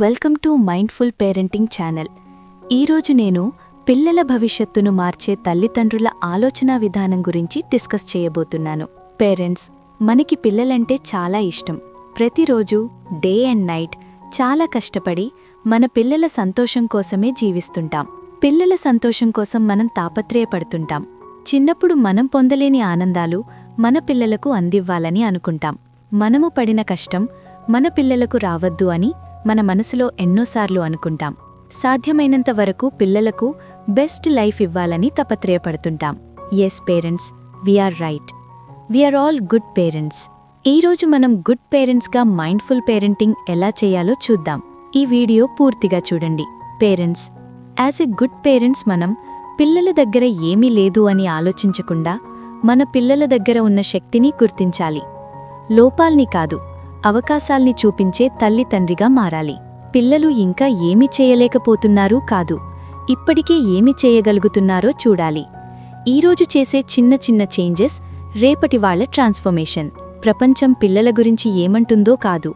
Welcome to mindful parenting channel. ఈరోజు నేను పిల్లల భవిష్యత్తును మార్చే తల్లిదండ్రుల ఆలోచనా విధానం గురించి డిస్కస్ చేయబోతున్నాను. పేరెంట్స్, మనకి పిల్లలంటే చాలా ఇష్టం. ప్రతిరోజు డే అండ్ నైట్ చాలా కష్టపడి మన పిల్లల సంతోషం కోసమే జీవిస్తుంటాం. పిల్లల సంతోషం కోసం మనం తాపత్రయపడుతుంటాం. చిన్నప్పుడు మనం పొందలేని ఆనందాలు మన పిల్లలకు అందివ్వాలని అనుకుంటాం. మనము పడిన కష్టం మన పిల్లలకు రావద్దు అని మన మనసులో ఎన్నోసార్లు అనుకుంటాం. సాధ్యమైనంత వరకు పిల్లలకు బెస్ట్ లైఫ్ ఇవ్వాలని తపత్రయపడుతుంటాం. Yes parents, we are right. We are all good parents. ఈరోజు మనం గుడ్ పేరెంట్స్గా మైండ్ఫుల్ పేరెంటింగ్ ఎలా చేయాలో చూద్దాం. ఈ వీడియో పూర్తిగా చూడండి. Parents, as a good parents మనం పిల్లల దగ్గర ఏమీ లేదు అని ఆలోచించకుండా మన పిల్లల దగ్గర ఉన్న శక్తిని గుర్తించాలి. లోపాల్ని కాదు, అవకాశాల్ని చూపించే తల్లిదండ్రిగా మారాలి. పిల్లలు ఇంకా ఏమి చేయలేకపోతున్నారూ కాదు, ఇప్పటికే ఏమి చేయగలుగుతున్నారో చూడాలి. ఈరోజు చేసే చిన్న చిన్న చేంజెస్ రేపటి వాళ్ల ట్రాన్స్ఫర్మేషన్. ప్రపంచం పిల్లల గురించి ఏమంటుందో కాదు,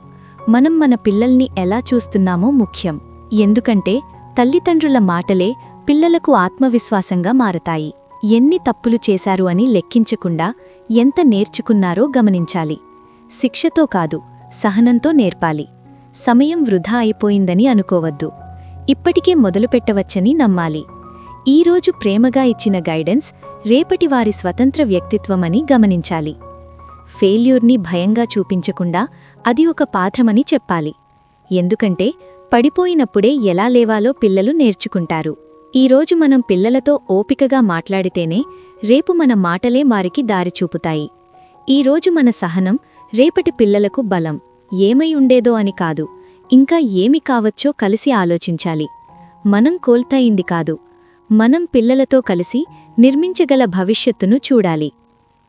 మనం మన పిల్లల్ని ఎలా చూస్తున్నామో ముఖ్యం. ఎందుకంటే తల్లిదండ్రుల మాటలే పిల్లలకు ఆత్మవిశ్వాసంగా మారతాయి. ఎన్ని తప్పులు చేశారు అని లెక్కించకుండా ఎంత నేర్చుకున్నారో గమనించాలి. శిక్షతో కాదు, సహనంతో నేర్పాలి. సమయం వృధా అయిపోయిందని అనుకోవద్దు, ఇప్పటికే మొదలుపెట్టవచ్చని నమ్మాలి. ఈరోజు ప్రేమగా ఇచ్చిన గైడెన్స్ రేపటి వారి స్వతంత్ర వ్యక్తిత్వమని గమనించాలి. ఫెయిల్యూర్ని భయంగా చూపించకుండా అది ఒక పాఠమని చెప్పాలి. ఎందుకంటే పడిపోయినప్పుడే ఎలా లేవాలో పిల్లలు నేర్చుకుంటారు. ఈరోజు మనం పిల్లలతో ఓపికగా మాట్లాడితేనే రేపు మన మాటలే వారికి దారి చూపుతాయి. ఈరోజు మన సహనం రేపటి పిల్లలకు బలం. ఏమై ఉండేదో అని కాదు, ఇంకా ఏమి కావచ్చో కలిసి ఆలోచించాలి. మనం కోల్తాయింది కాదు, మనం పిల్లలతో కలిసి నిర్మించగల భవిష్యత్తును చూడాలి.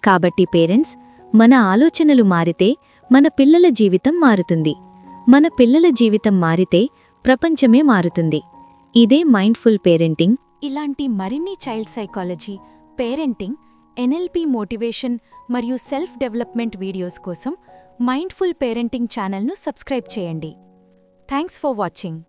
కాబట్టి పేరెంట్స్, మన ఆలోచనలు మారితే మన పిల్లల జీవితం మారుతుంది. మన పిల్లల జీవితం మారితే ప్రపంచమే మారుతుంది. ఇదే మైండ్ఫుల్ పేరెంటింగ్. ఇలాంటి మరిన్ని child psychology, parenting, NLP motivation మరియు సెల్ఫ్ డెవలప్మెంట్ వీడియోస్ కోసం మైండ్ఫుల్ పేరెంటింగ్ ఛానల్ను సబ్స్క్రైబ్ చేయండి. Thanks for watching.